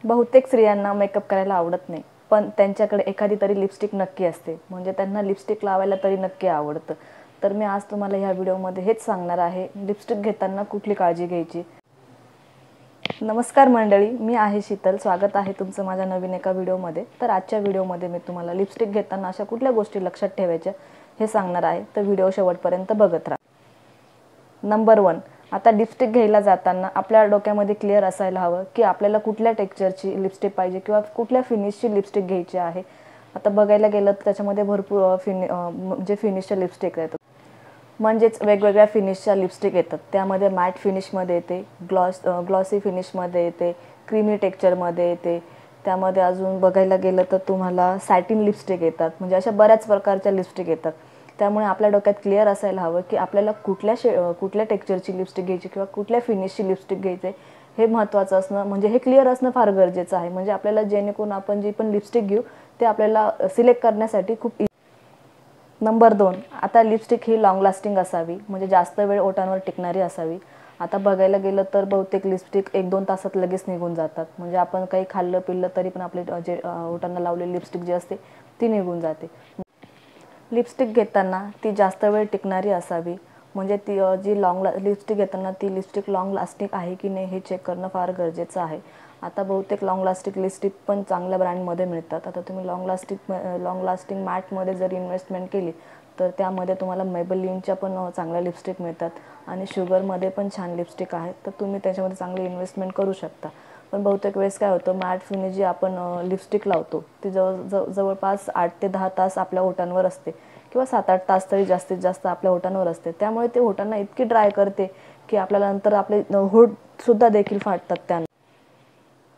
बहुतेक स्त्रियांना मेकअप करायला आवडत नाही, पण त्यांच्याकडे एखादी तरी लिपस्टिक नक्की असते, म्हणजे त्यांना लिपस्टिक लावायला तरी नक्की आवडतं. तर मी आज तुम्हाला ह्या व्हिडिओमध्ये हेच सांगणार आहे, लिपस्टिक घेताना कुठली काळजी घ्यायची. नमस्कार मंडळी, मी आहे शीतल. स्वागत आहे तुमचं माझ्या नवीन एका व्हिडिओमध्ये. तर आजच्या व्हिडिओमध्ये मी तुम्हाला लिपस्टिक घेताना अशा कुठल्या गोष्टी लक्षात ठेवायच्या हे सांगणार आहे, तर व्हिडिओ शेवटपर्यंत बघत राहा. नंबर 1, आता लिपस्टिक घ्यायला जाताना आपल्या डोक्यामध्ये क्लिअर असायला हवं की आपल्याला कुठल्या टेक्स्चरची लिपस्टिक पाहिजे किंवा कुठल्या फिनिशची लिपस्टिक घ्यायची आहे. आता बघायला गेलं तर त्याच्यामध्ये भरपूर म्हणजे फिनिशच्या लिपस्टिक येतात, म्हणजेच वेगवेगळ्या फिनिशच्या लिपस्टिक येतात. त्यामध्ये मॅट फिनिशमध्ये येते, ग्लॉसी फिनिशमध्ये येते, क्रीमी टेक्स्चरमध्ये येते. त्यामध्ये अजून बघायला गेलं तर तुम्हाला सॅटिन लिपस्टिक येतात, म्हणजे अशा बऱ्याच प्रकारच्या लिपस्टिक येतात. त्यामुळे आपल्या डोक्यात क्लिअर असायला हवं की आपल्याला कुठल्या टेक्स्चरची लिपस्टिक घ्यायची किंवा कुठल्या फिनिशची लिपस्टिक घ्यायची हे महत्त्वाचं असणं, म्हणजे हे क्लिअर असणं फार गरजेचं आहे. म्हणजे आपल्याला जेणेकरून आपण जी पण लिपस्टिक घेऊ ते आपल्याला सिलेक्ट करण्यासाठी खूप. नंबर 2, आता लिपस्टिक ही लॉंग लास्टिंग असावी, म्हणजे जास्त वेळ ओठांवर टिकणारी असावी. आता बघायला गेलं तर बहुतेक लिपस्टिक 1-2 तासात लगेच निघून जातात, म्हणजे आपण काही खाल्लं पिल्लं तरी पण आपले जे ओठांना लावलेली लिपस्टिक जी असते ती निघून जाते. लिपस्टिक घेताना ती जास्त वेळ टिकणारी असावी, म्हणजे ती जी लिपस्टिक घेताना ती लिपस्टिक लॉंग लास्टिंग आहे की नाही हे चेक करणं फार गरजेचं आहे. आता बहुतेक लॉंग लास्टिंग लिपस्टिक पण चांगल्या ब्रँडमध्ये मिळतात. आता तुम्ही लॉंग लास्टिंग मॅटमध्ये जर इन्व्हेस्टमेंट केली तर त्यामध्ये तुम्हाला मेबेलिनच्या पण चांगल्या लिपस्टिक मिळतात आणि शुगरमध्ये पण छान लिपस्टिक आहेत, तर तुम्ही त्याच्यामध्ये चांगली इन्व्हेस्टमेंट करू शकता. पण बहुतेक वेळेस काय होतं, मॅट फिनिश जी आपण लिपस्टिक लावतो ती जवळपास 8 ते 10 तास आपल्या ओठांवर असते किंवा 7-8 तास तरी जास्तीत जास्त आपल्या ओठांवर असते. त्यामुळे ते ओठांना इतकी ड्राय करते की आपल्याला नंतर आपले होठसुद्धा देखील फाटतात त्यानं.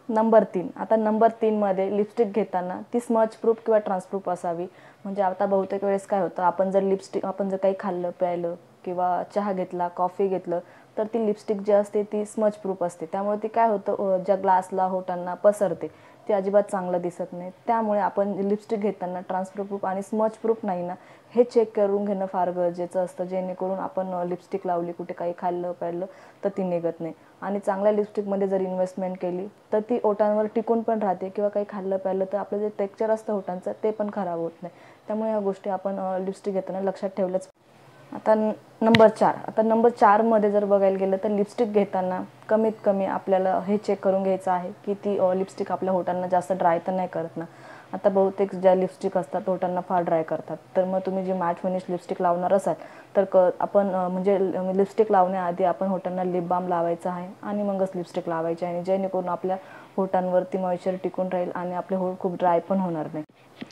नंबर 3, आता नंबर 3मध्ये लिपस्टिक घेताना ती स्मच प्रूफ किंवा ट्रान्सप्रूफ असावी. म्हणजे आता बहुतेक वेळेस काय होतं, आपण जर काही खाल्लं प्यायलं किंवा चहा घेतला, कॉफी घेतलं तर ती लिपस्टिक जी असते ती स्मच प्रूफ असते. त्यामुळे ती काय होतं, ज्या ग्लासला होटांना पसरते, ती अजिबात चांगलं दिसत नाही. त्यामुळे आपण लिपस्टिक घेताना ट्रान्सप्रूफ आणि स्मच प्रूफ नाही ना हे चेक करून घेणं फार गरजेचं असतं, जेणेकरून आपण लिपस्टिक लावली, कुठे काही खाल्लं प्यायलं तर ती निघत नाही. आणि चांगल्या लिपस्टिकमध्ये जर इन्व्हेस्टमेंट केली तर ती ओठांवर टिकून पण राहते किंवा काही खाल्लं प्यायलं तर आपलं जे टेक्स्चर असतं ओठांचं ते पण खराब होत नाही. त्यामुळे ह्या गोष्टी आपण लिपस्टिक घेताना लक्षात ठेवल्याच. आता नंबर 4मध्ये जर बघायला गेलं तर लिपस्टिक घेताना कमीत कमी आपल्याला हे चेक करून घ्यायचं आहे की ती लिपस्टिक आपल्या होटांना जास्त ड्राय तर नाही करत ना. आता बहुतेक ज्या लिपस्टिक असतात होटांना फार ड्राय करतात, तर मग तुम्ही जी मॅट फिनिश लिपस्टिक लावणार असाल तर आपण म्हणजे लिपस्टिक लावण्याआधी आपण होटांना लिप बाम लावायचा आहे आणि मगच लिपस्टिक लावायची आहे, जेणेकरून आपल्या होटांवरती मॉइश्चर टिकून राहील आणि आपले होठ खूप ड्राय पण होणार नाही.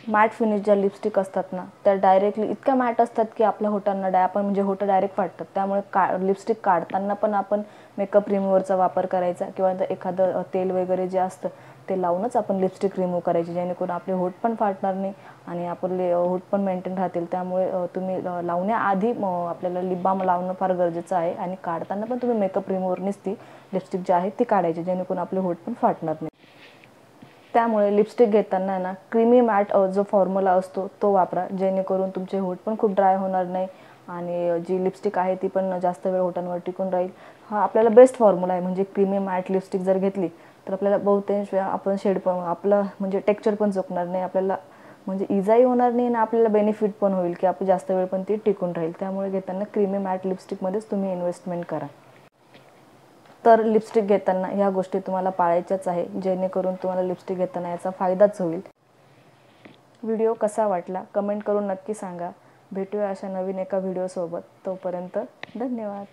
मॅट फिनिश ज्या लिपस्टिक असतात ना त्या डायरेक्टली इतक्या मॅट असतात की आपल्या होटांना आपण म्हणजे होटं डायरेक्ट फाटतात. त्यामुळे लिपस्टिक काढताना पण आपण मेकअप रिमूव्हरचा वापर करायचा किंवा एखादं तेल वगैरे जे असतं ते लावूनच आपण लिपस्टिक रिमूव्ह करायची, जेणेकरून आपले होठ पण फाटणार नाही आणि आपले होठ पण मेंटेन राहतील. त्यामुळे तुम्ही लावण्याआधी आपल्याला लिप बाम लावणं फार गरजेचं आहे आणि काढताना पण तुम्ही मेकअप रिमूव्हरनेच ती लिपस्टिक जी आहे ती काढायची, जेणेकरून आपले होठ पण फाटणार नाही. त्यामुळे लिपस्टिक घेताना ना क्रीमी मॅट जो फॉर्म्युला असतो तो वापरा, जेणेकरून तुमचे होठ पण खूप ड्राय होणार नाही आणि जी लिपस्टिक आहे ती पण जास्त वेळ होटांवर टिकून राहील. हा आपल्याला बेस्ट फॉर्म्युला आहे. म्हणजे क्रीमी मॅट लिपस्टिक जर घेतली तर आपल्याला बहुतेक वेळा आपण शेड पण आपलं म्हणजे टेक्स्चर पण चुकणार नाही, आपल्याला म्हणजे इजाही होणार नाही आणि आपल्याला बेनिफिट पण होईल की आपण जास्त वेळ पण ती टिकून राहील. त्यामुळे घेताना क्रीमी मॅट लिपस्टिकमध्येच तुम्ही इन्व्हेस्टमेंट करा. तर लिपस्टिक घेताना ह्या गोष्टी तुम्हाला पाळायच्याच आहे, जेणेकरून तुम्हाला लिपस्टिक घेताना याचा फायदाच होईल. व्हिडिओ कसा वाटला कमेंट करून नक्की सांगा. भेटूया अशा नवीन एका व्हिडिओसोबत. तोपर्यंत धन्यवाद.